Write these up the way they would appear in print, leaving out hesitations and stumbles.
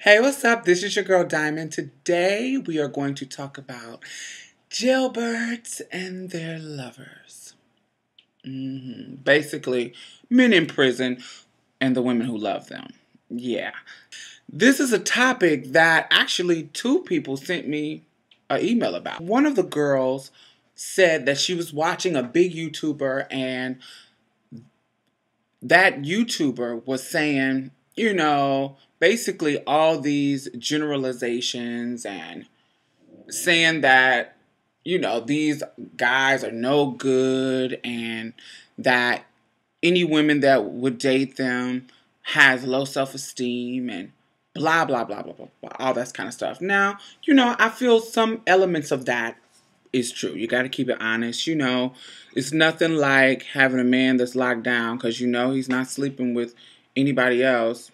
Hey, what's up? This is your girl Diamond. Today we are going to talk about jailbirds and their lovers. Basically, men in prison and the women who love them. Yeah. This is a topic that actually two people sent me an email about. One of the girls said that she was watching a big YouTuber and that YouTuber was saying, basically all these generalizations and saying that, these guys are no good and that any women that would date them has low self-esteem and blah, blah, blah, blah, blah, blah, all that kind of stuff. Now, I feel some elements of that is true. You got to keep it honest. It's nothing like having a man that's locked down because he's not sleeping with anybody else.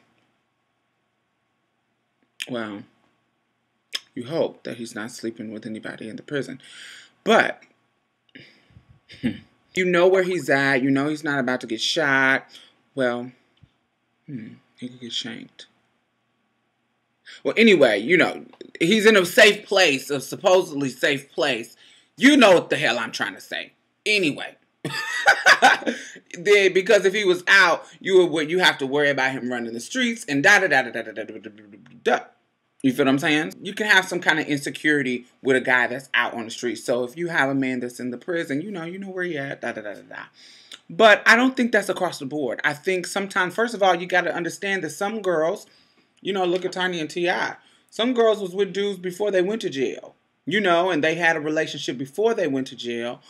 Well, you hope that he's not sleeping with anybody in the prison. But you know where he's at. You know he's not about to get shot. Well, he could get shanked. Well, anyway, he's in a safe place, a supposedly safe place. You know what the hell I'm trying to say. Anyway. Because if he was out, you have to worry about him running the streets and da-da-da-da-da-da-da-da-da-da. You feel what I'm saying? You can have some kind of insecurity with a guy that's out on the street. So if you have a man that's in the prison, you know where you're at, da-da-da-da-da. But I don't think that's across the board. I think sometimes, first of all, you got to understand that some girls, look at Tiny and T.I. Some girls was with dudes before they went to jail, and they had a relationship before they went to jail.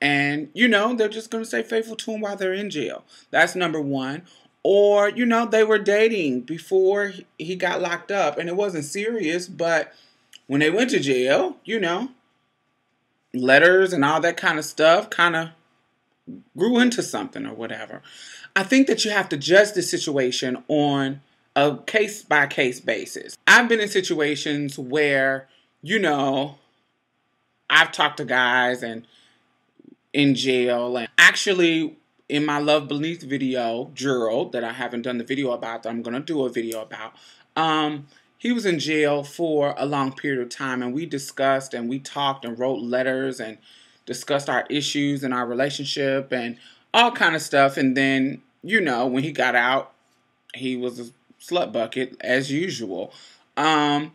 And, they're just going to stay faithful to him while they're in jail. That's number one. Or, they were dating before he got locked up. And it wasn't serious, but when they went to jail, letters and all that kind of stuff kind of grew into something or whatever. I think that you have to judge the situation on a case-by-case basis. I've been in situations where, I've talked to guys and in jail, and actually in my Love Beneath video, Gerald, that I haven't done the video about, that I'm going to do a video about, he was in jail for a long period of time, and we discussed and we talked and wrote letters and discussed our issues and our relationship and all kind of stuff. And then, when he got out, he was a slut bucket as usual. Because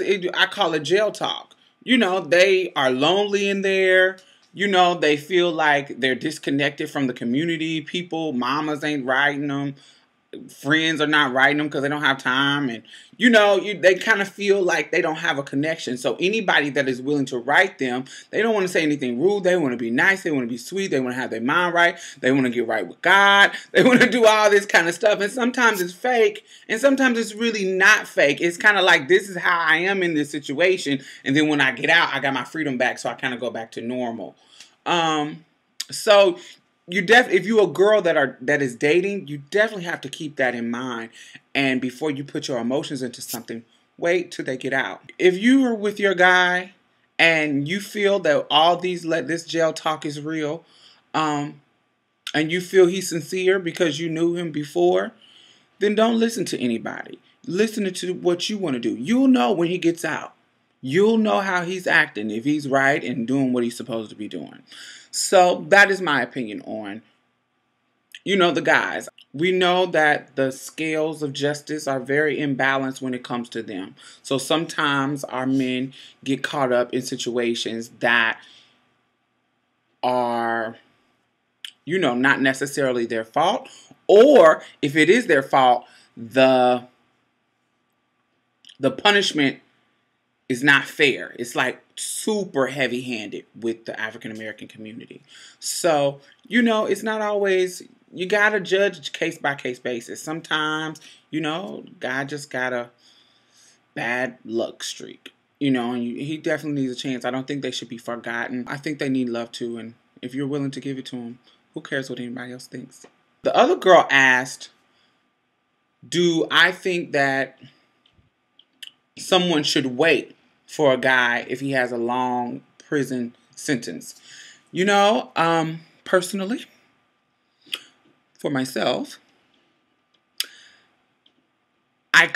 I call it jail talk. They are lonely in there. They feel like they're disconnected from the community. People, mamas ain't writing them. Friends are not writing them because they don't have time. And, they kind of feel like they don't have a connection. So anybody that is willing to write them, they don't want to say anything rude. They want to be nice. They want to be sweet. They want to have their mind right. They want to get right with God. They want to do all this kind of stuff. And sometimes it's fake. And sometimes it's really not fake. It's kind of like, this is how I am in this situation. And then when I get out, I got my freedom back. So I kind of go back to normal. So if you're a girl that is dating, you definitely have to keep that in mind. And before you put your emotions into something, wait till they get out. If you are with your guy and you feel that all this jail talk is real, and you feel he's sincere because you knew him before, then don't listen to anybody. Listen to what you want to do. You'll know when he gets out. You'll know how he's acting, if he's right and doing what he's supposed to be doing. So that is my opinion on, the guys. We know that the scales of justice are very imbalanced when it comes to them. So sometimes our men get caught up in situations that are, not necessarily their fault. Or if it is their fault, the punishment is not fair. It's like super heavy-handed with the African-American community. So, it's not always, you got to judge case-by-case basis. Sometimes, guy just got a bad luck streak, and he definitely needs a chance. I don't think they should be forgotten. I think they need love too, and if you're willing to give it to them, who cares what anybody else thinks? The other girl asked, do I think that someone should wait for a guy if he has a long prison sentence? Personally, for myself, I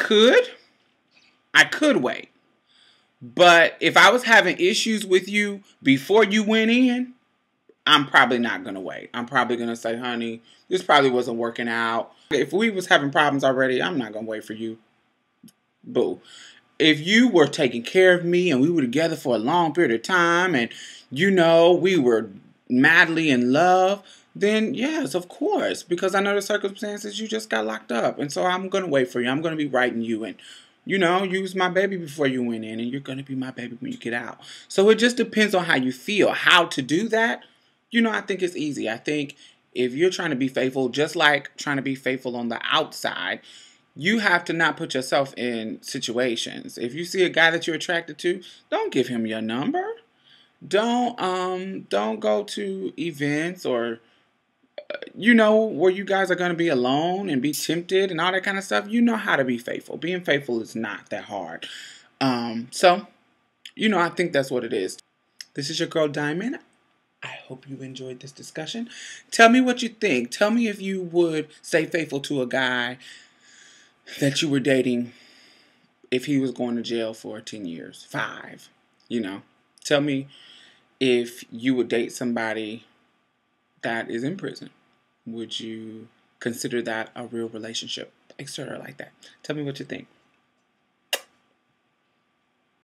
could wait. But if I was having issues with you before you went in, I'm probably not going to wait. I'm probably going to say, honey, this probably wasn't working out. If we was having problems already, I'm not going to wait for you. Boo. If you were taking care of me and we were together for a long period of time and, we were madly in love, then yes, of course. Because I know the circumstances, you just got locked up. And so I'm going to wait for you. I'm going to be writing you and, you was my baby before you went in and you're going to be my baby when you get out. So it just depends on how you feel. How to do that, I think it's easy. I think if you're trying to be faithful, just like trying to be faithful on the outside, you have to not put yourself in situations. If you see a guy that you're attracted to, don't give him your number. Don't go to events or where you guys are going to be alone and be tempted and all that kind of stuff. You know how to be faithful. Being faithful is not that hard. So I think that's what it is. This is your girl Diamond. I hope you enjoyed this discussion. Tell me what you think. Tell me if you would stay faithful to a guy that you were dating if he was going to jail for 10 years, 5, Tell me if you would date somebody that is in prison. Would you consider that a real relationship, etc. like that? Tell me what you think.